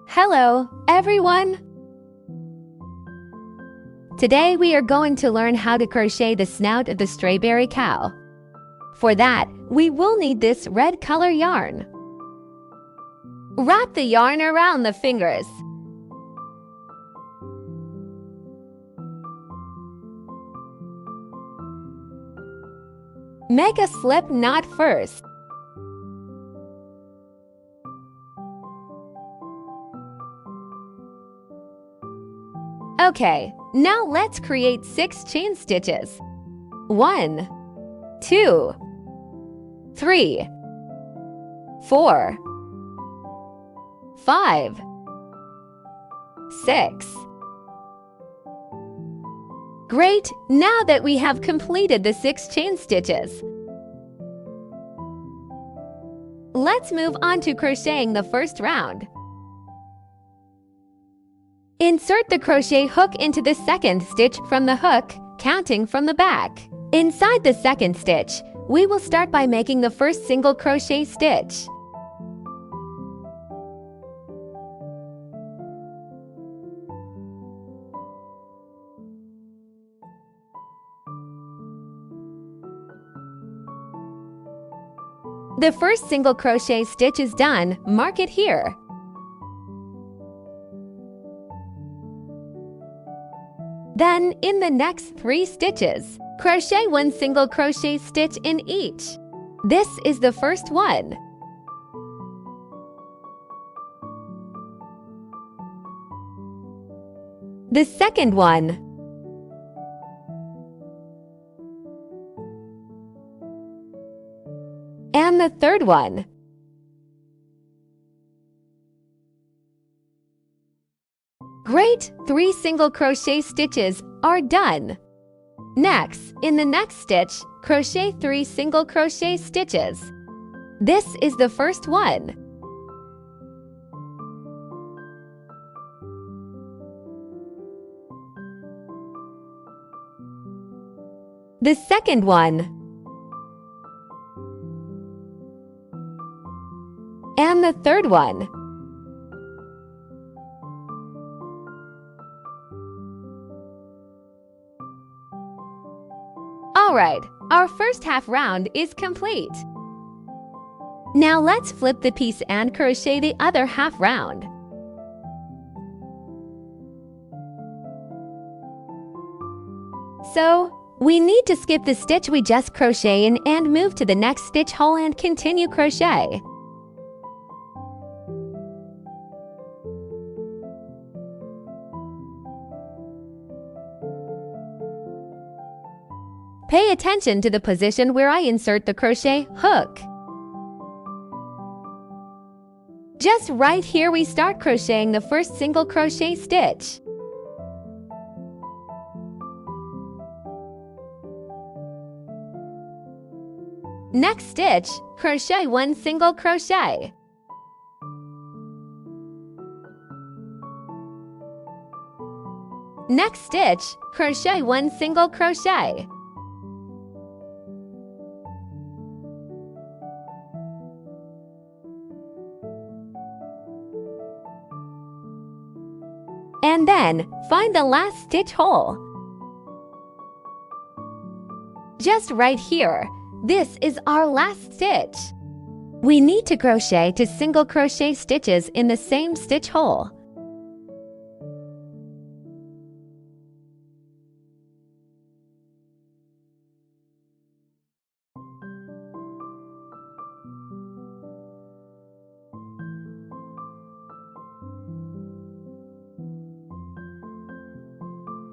Hello, everyone! Today we are going to learn how to crochet the snout of the strawberry cow. For that, we will need this red color yarn. Wrap the yarn around the fingers. Make a slip knot first. Okay, now let's create 6 chain stitches. 1, 2, 3, 4, 5, 6. Great! Now that we have completed the 6 chain stitches, let's move on to crocheting the first round. Insert the crochet hook into the second stitch from the hook, counting from the back. Inside the second stitch, we will start by making the first single crochet stitch. The first single crochet stitch is done, mark it here. Then, in the next 3 stitches, crochet 1 single crochet stitch in each. This is the first one. The second one. And the third one. Great! 3 single crochet stitches are done. Next, in the next stitch, crochet 3 single crochet stitches. This is the first one. The second one. And the third one. Alright, our first half round is complete. Now let's flip the piece and crochet the other half round. So, we need to skip the stitch we just crocheted in and move to the next stitch hole and continue crochet. Pay attention to the position where I insert the crochet hook. Just right here we start crocheting the first single crochet stitch. Next stitch, crochet 1 single crochet. Next stitch, crochet 1 single crochet. And then, find the last stitch hole. Just right here, this is our last stitch. We need to crochet 2 single crochet stitches in the same stitch hole.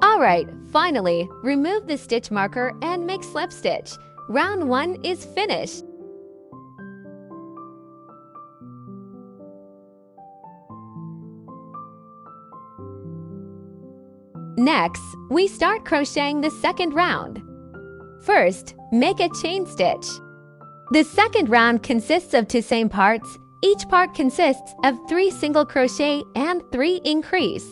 Alright, finally, remove the stitch marker and make slip stitch. Round 1 is finished. Next, we start crocheting the second round. First, make a chain stitch. The second round consists of 2 same parts. Each part consists of 3 single crochet and 3 increase.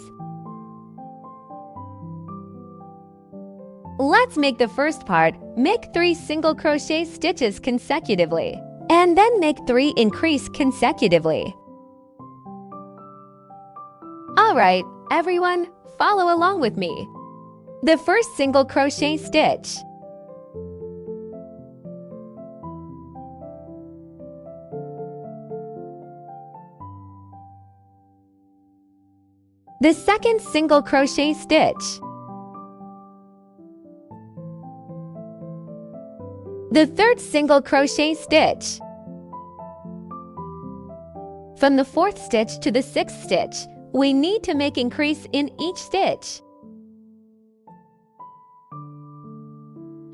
let's make the first part. Make 3 single crochet stitches consecutively, and then make 3 increase consecutively. Alright, everyone, follow along with me. The first single crochet stitch. The second single crochet stitch. The third single crochet stitch. From the 4th stitch to the 6th stitch, we need to make increase in each stitch.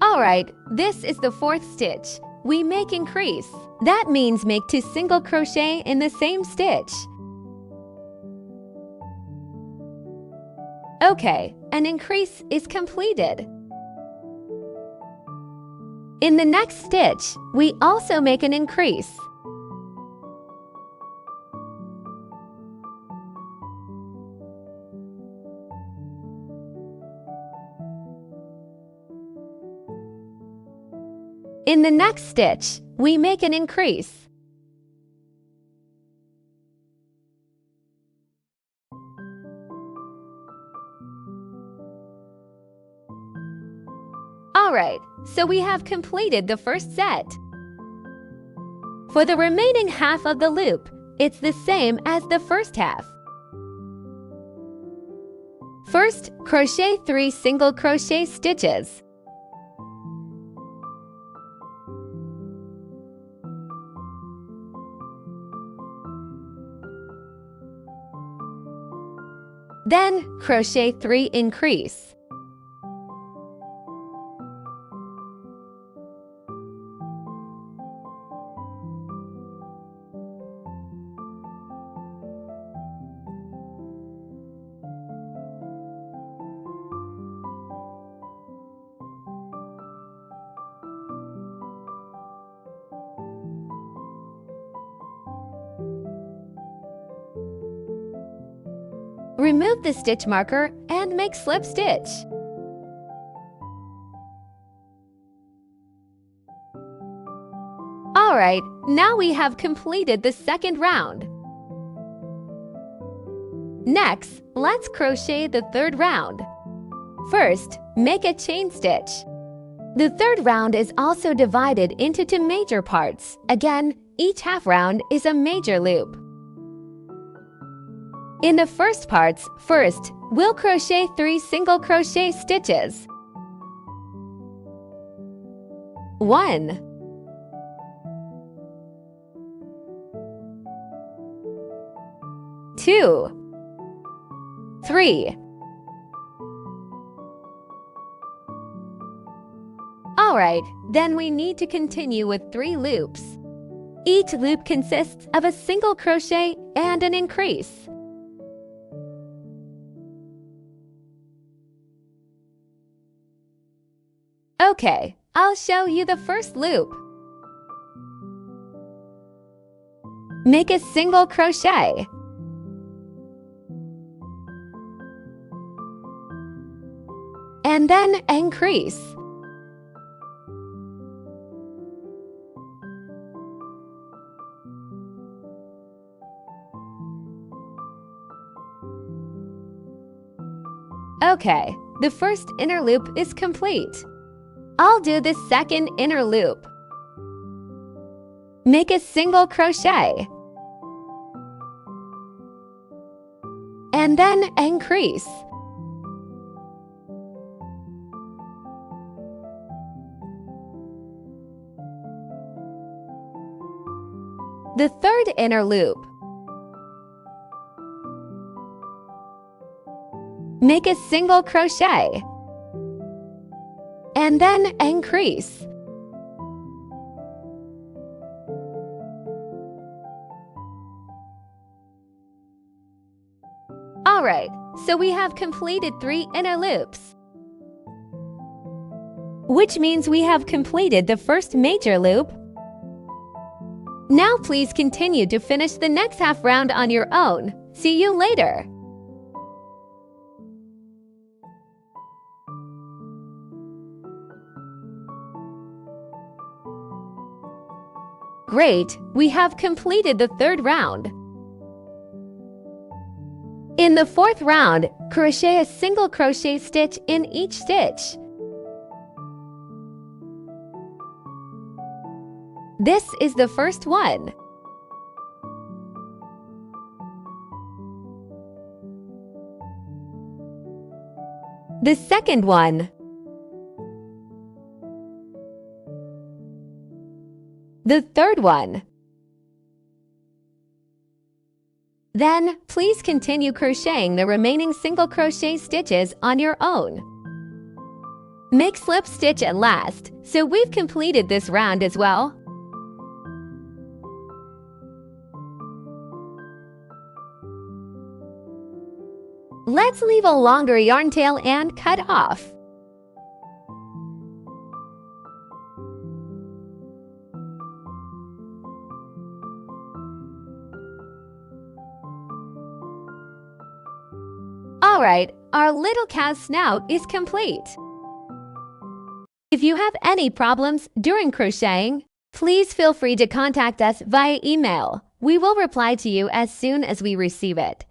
Alright, this is the 4th stitch. We make increase. That means make 2 single crochet in the same stitch. Okay, an increase is completed. In the next stitch, we also make an increase. In the next stitch, we make an increase. Alright, so we have completed the first set. For the remaining half of the loop, it's the same as the first half. First, crochet 3 single crochet stitches. Then, crochet 3 increase. Remove the stitch marker and make slip stitch. Alright, now we have completed the second round. Next, let's crochet the third round. First, make a chain stitch. The third round is also divided into 2 major parts. Again, each half round is a major loop. In the first parts, first, we'll crochet 3 single crochet stitches. 1, 2, 3. Alright, then we need to continue with 3 loops. Each loop consists of a single crochet and an increase. Okay, I'll show you the first loop. Make a single crochet. And then increase. Okay, the first inner loop is complete. I'll do the second inner loop. Make a single crochet. And then increase. The third inner loop. Make a single crochet. And then increase. Alright, so we have completed 3 inner loops, which means we have completed the first major loop. Now please continue to finish the next half round on your own. See you later! Great! We have completed the third round. In the fourth round, crochet a single crochet stitch in each stitch. This is the first one. The second one. The third one. Then, please continue crocheting the remaining single crochet stitches on your own. Make slip stitch at last, so we've completed this round as well. Let's leave a longer yarn tail and cut off. Alright, our little cow's snout is complete. If you have any problems during crocheting, please feel free to contact us via email. We will reply to you as soon as we receive it.